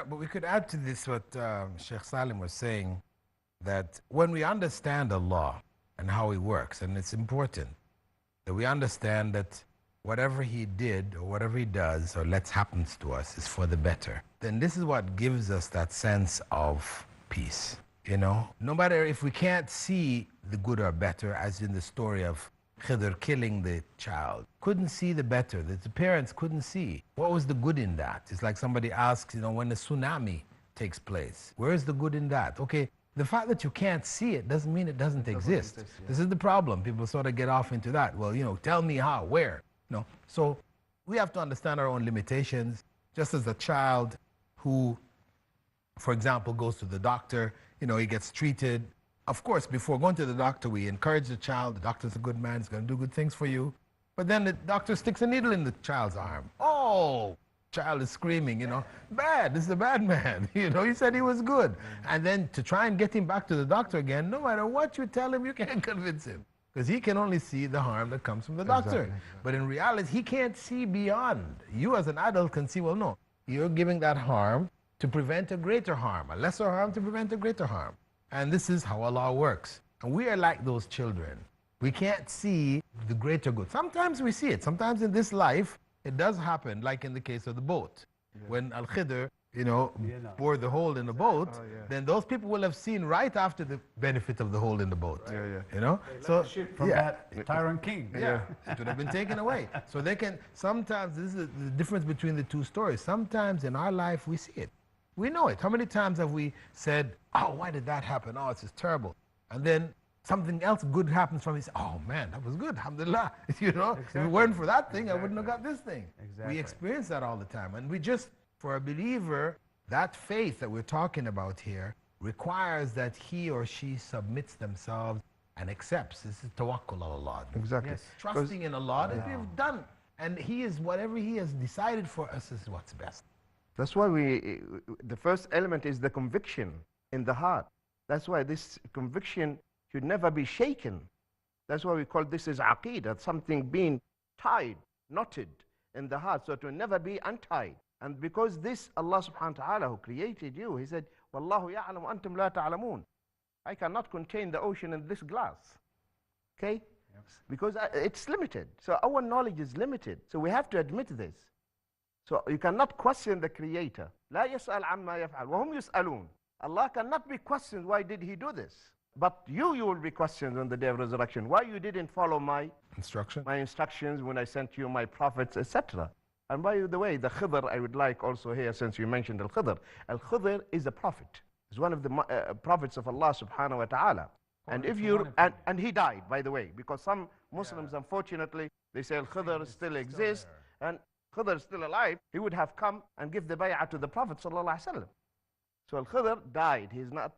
But we could add to this what Sheikh Salim was saying, that when we understand Allah and how He works, and it's important that we understand that whatever He did or whatever He does or lets happens to us is for the better, then this is what gives us that sense of peace. No matter if we can't see the good or better, as in the story of Khidr killing the child, couldn't see the better, that the parents couldn't see. What was the good in that? It's like somebody asks, when a tsunami takes place, where is the good in that? Okay, the fact that you can't see it doesn't mean it doesn't exist. Yeah. This is the problem. People sort of get off into that. Well, tell me how, where. So we have to understand our own limitations. Just as a child who, for example, goes to the doctor, he gets treated. Of course, before going to the doctor, we encourage the child. The doctor's a good man. He's going to do good things for you. But then the doctor sticks a needle in the child's arm. Oh, child is screaming, bad. This is a bad man. He said he was good. And then to try and get him back to the doctor again, no matter what you tell him, you can't convince him. Because he can only see the harm that comes from the doctor. Exactly. But in reality, he can't see beyond. You as an adult can see, well, no, you're giving that harm to prevent a greater harm, a lesser harm to prevent a greater harm. And this is how Allah works. And we are like those children. We can't see the greater good. Sometimes we see it. Sometimes in this life, it does happen, like in the case of the boat. Yeah. When Al-Khidr, bored the hole in the boat, then those people will have seen right after the benefit of the hole in the boat. Right. So from that tyrant king. It would have been taken away. So they can, sometimes, this is the difference between the two stories. Sometimes in our life, we see it. We know it. How many times have we said, oh, why did that happen? Oh, it's just terrible. And then something else good happens from it. Oh man, that was good, alhamdulillah. Exactly. If it weren't for that thing, I wouldn't have got this thing. Exactly. We experience that all the time. And we just, for a believer, that faith that we're talking about here requires that he or she submits themselves and accepts. This is tawakkul ala Allah. Exactly. Yes. Trusting in Allah that we've done. And He is, whatever He has decided for us is what's best. That's why the first element is the conviction in the heart. That's why this conviction should never be shaken. That's why we call this is aqeedah, something being tied, knotted in the heart, so it will never be untied. And because this, Allah subhanahu wa ta'ala who created you, He said, Wallahu ya'lamu antum la ta'lamun. I cannot contain the ocean in this glass. Okay? Yes. Because it's limited. So our knowledge is limited. So we have to admit this. So you cannot question the Creator. لا يسأل عما يفعل وهم يسألون. Allah cannot be questioned, why did He do this? But you will be questioned on the day of resurrection. Why you didn't follow my instructions when I sent you my prophets, etc. And by the way, the Khidr, I would like also here, since you mentioned Al-Khidr. Al-Khidr is a prophet. He's one of the prophets of Allah subhanahu wa ta'ala. And if you and he died, by the way, because some Muslims, unfortunately, they say Al-Khidr still exists, and Khidr is still alive. He would have come and give the bay'ah to the Prophet sallallahu alaihi wasallam. So Al-Khidr died. He's not.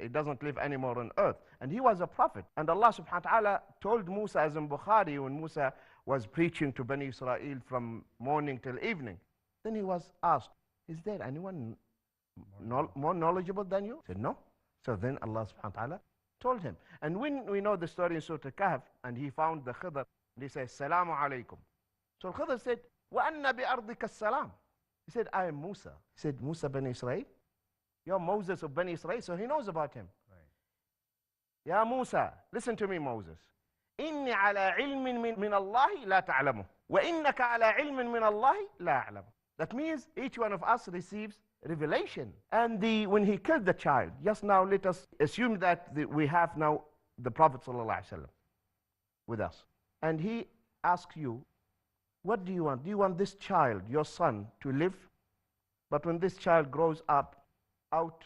He doesn't live anymore on earth. And he was a prophet. And Allah subhanahu wa ta'ala told Musa, as in Bukhari, when Musa was preaching to Bani Israel from morning till evening, then he was asked, is there anyone more knowledgeable than you? He said, no. So then Allah subhanahu wa ta'ala told him. And when we know the story in Surah Al-Kahf, and he found the Khidr, and he said, Salamu alaykum. So Khidr said, وَأَنَّ بِأَرْضِكَ السَّلَامِ. He said, I am Musa. He said, Musa Bani Israel? You're Moses of Bani Israel, so he knows about him. Right. Ya Musa, listen to me, Moses. إِنِّي عَلَى عِلْمٍ مِّنَ اللَّهِ لَا تَعْلَمُهُ وَإِنَّكَ عَلَى عِلْمٍ مِّنَ اللَّهِ لَا أَعْلَمُ. That means each one of us receives revelation. And when he killed the child, just now let us assume that we have now the Prophet ﷺ with us. And he asks you, what do you want? Do you want this child, your son, to live? But when this child grows up, out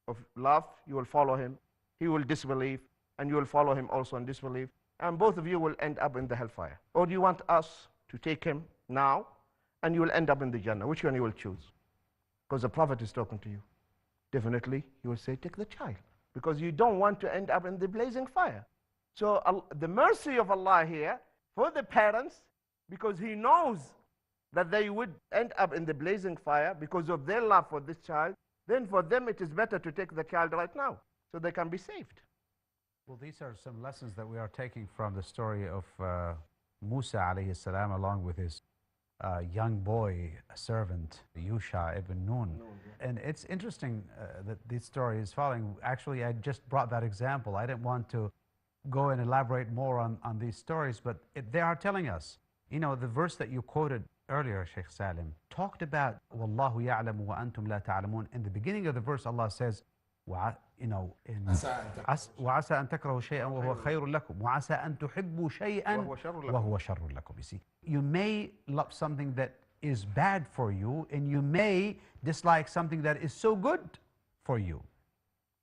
of love, you will follow him. He will disbelieve, and you will follow him also in disbelief. And both of you will end up in the hellfire. Or do you want us to take him now, and you will end up in the Jannah? Which one you will choose? Because the Prophet is talking to you. Definitely, he will say, take the child. Because you don't want to end up in the blazing fire. So the mercy of Allah here, for the parents, because He knows that they would end up in the blazing fire because of their love for this child, then for them it is better to take the child right now so they can be saved. Well, these are some lessons that we are taking from the story of Musa alayhi salam along with his young boy, a servant, Yusha ibn Nun. And it's interesting that this story is following. Actually, I just brought that example. I didn't want to go and elaborate more on these stories, but they are telling us. You know, the verse that you quoted earlier, Sheikh Salim, talked about وَاللَّهُ يَعْلَمُ وَأَنْتُمْ لَا تَعْلَمُونَ. In the beginning of the verse, Allah says, you know, in وَعَسَىٰ أَن تَكْرَهُ شَيْئًا وَهُوَ خَيْرٌ لَكُمْ وَعَسَىٰ أَن تُحِبُّوا شَيْئًا وَهُوَ شَرٌ لَكُمْ. You see, you may love something that is bad for you, and you may dislike something that is so good for you,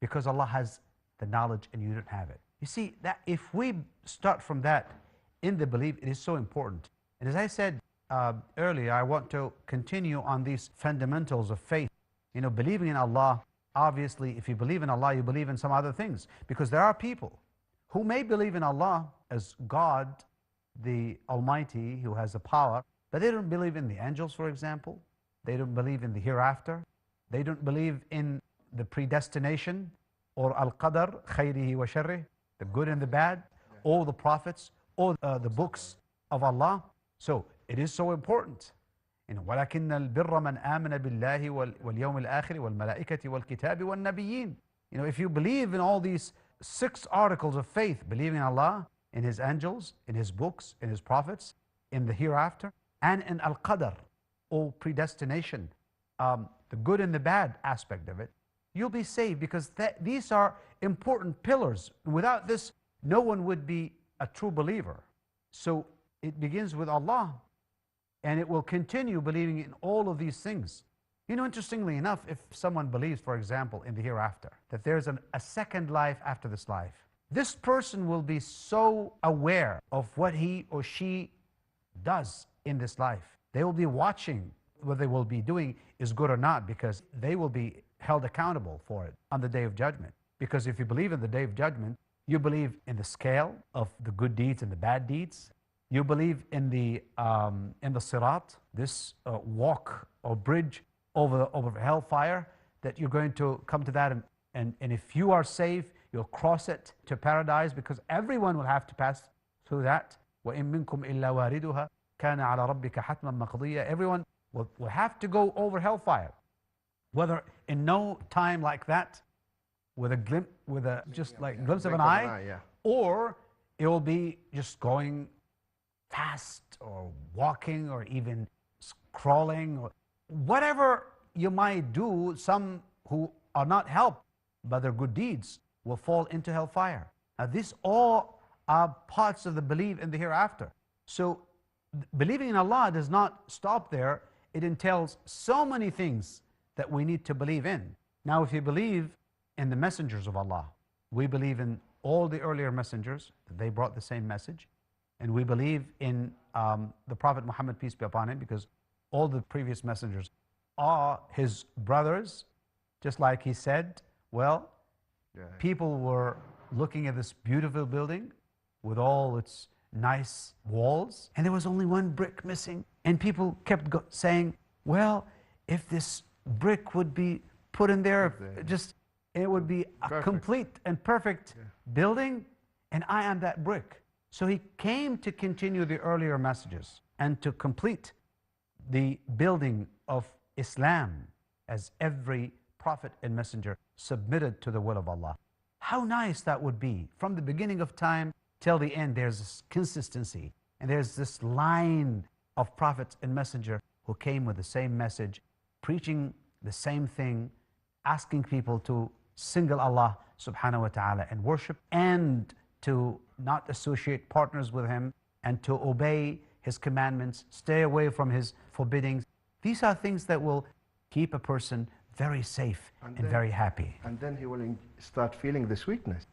because Allah has the knowledge and you don't have it. You see, that if we start from that in the belief, it is so important. And as I said earlier, I want to continue on these fundamentals of faith. You know, believing in Allah, obviously, if you believe in Allah, you believe in some other things. Because there are people who may believe in Allah as God, the Almighty, who has the power, but they don't believe in the angels, for example. They don't believe in the hereafter. They don't believe in the predestination, or al-qadar, khayrihi wa sharrih, the good and the bad, all the prophets, all the books of Allah. So it is so important. You know, وَلَكِنَّ الْبِرَّ مَنْ آمَنَ بِاللَّهِ وَالْيَوْمِ الْآخِرِ وَالْمَلَائِكَةِ وَالْكِتَابِ وَالنَّبِيِّينَ. You know, if you believe in all these 6 articles of faith, believing in Allah, in His angels, in His books, in His prophets, in the hereafter, and in al-qadar, or predestination, the good and the bad aspect of it, you'll be saved, because these are important pillars. Without this, no one would be a true believer. So it begins with Allah, and it will continue believing in all of these things. You know, interestingly enough, if someone believes, for example, in the hereafter, that there's a second life after this life, this person will be so aware of what he or she does in this life. They will be watching what they will be doing is good or not, because they will be held accountable for it on the Day of Judgment. Because if you believe in the Day of Judgment, you believe in the scale of the good deeds and the bad deeds. You believe in the sirat, this walk or bridge over hellfire, that you're going to come to that, and if you are saved, you'll cross it to paradise, because everyone will have to pass through that. وَإِن مِّنكُمْ إِلَّا وَارِدُهَا كَانَ عَلَى رَبِّكَ حَتْمًا مَقْضِيًّا. Everyone will have to go over hellfire, whether in no time like that, with a glimpse, glimpse of an eye, yeah. or it will be just going fast, or walking, or even crawling, or whatever you might do. Some who are not helped by their good deeds will fall into hellfire. Now, these all are parts of the belief in the hereafter. So believing in Allah does not stop there. It entails so many things that we need to believe in. Now, if you believe in the messengers of Allah, we believe in all the earlier messengers, that they brought the same message. And we believe in the Prophet Muhammad, peace be upon him, because all the previous messengers are his brothers. Just like he said, well, people were looking at this beautiful building with all its nice walls, and there was only one brick missing. And people kept saying, well, if this brick would be put in there, it would be a complete and perfect building, and I am that brick. So he came to continue the earlier messages and to complete the building of Islam, as every prophet and messenger submitted to the will of Allah. How nice that would be. From the beginning of time till the end, there's this consistency, and there's this line of prophets and messenger who came with the same message, preaching the same thing, asking people to single Allah subhanahu wa ta'ala and worship, and to not associate partners with Him, and to obey His commandments, stay away from His forbiddings. These are things that will keep a person very safe and very happy. And then he will start feeling the sweetness.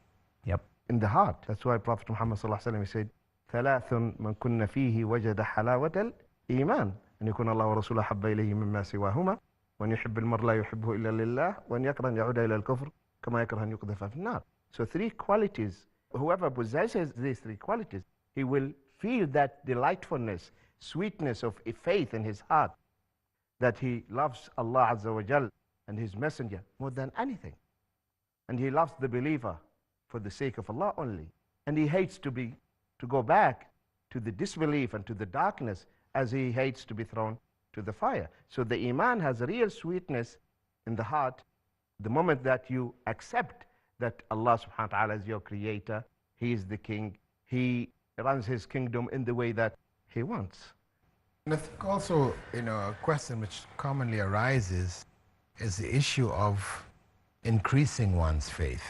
Yep. In the heart. That's why Prophet Muhammad sallallahu alaihi wasallam said, ثلاث من كن فيه وجد حلاوة الإيمان أن يكون الله ورسوله حب إليه مما سواهما وأن يحب المرء لا يحبه إلا لله وأن يكره أن يعود إلى الكفر كما يكره أن يقذف في النار. So 3 qualities. Whoever possesses these 3 qualities, he will feel that delightfulness, sweetness of faith in his heart, that he loves Allah Azza wa Jal and His Messenger more than anything. And he loves the believer for the sake of Allah only. And he hates to go back to the disbelief and to the darkness as he hates to be thrown to the fire. So the Eemaan has a real sweetness in the heart the moment that you accept that Allah subhanahu wa ta'ala is your creator, He is the king, He runs His kingdom in the way that He wants. And I think also, a question which commonly arises is the issue of increasing one's faith.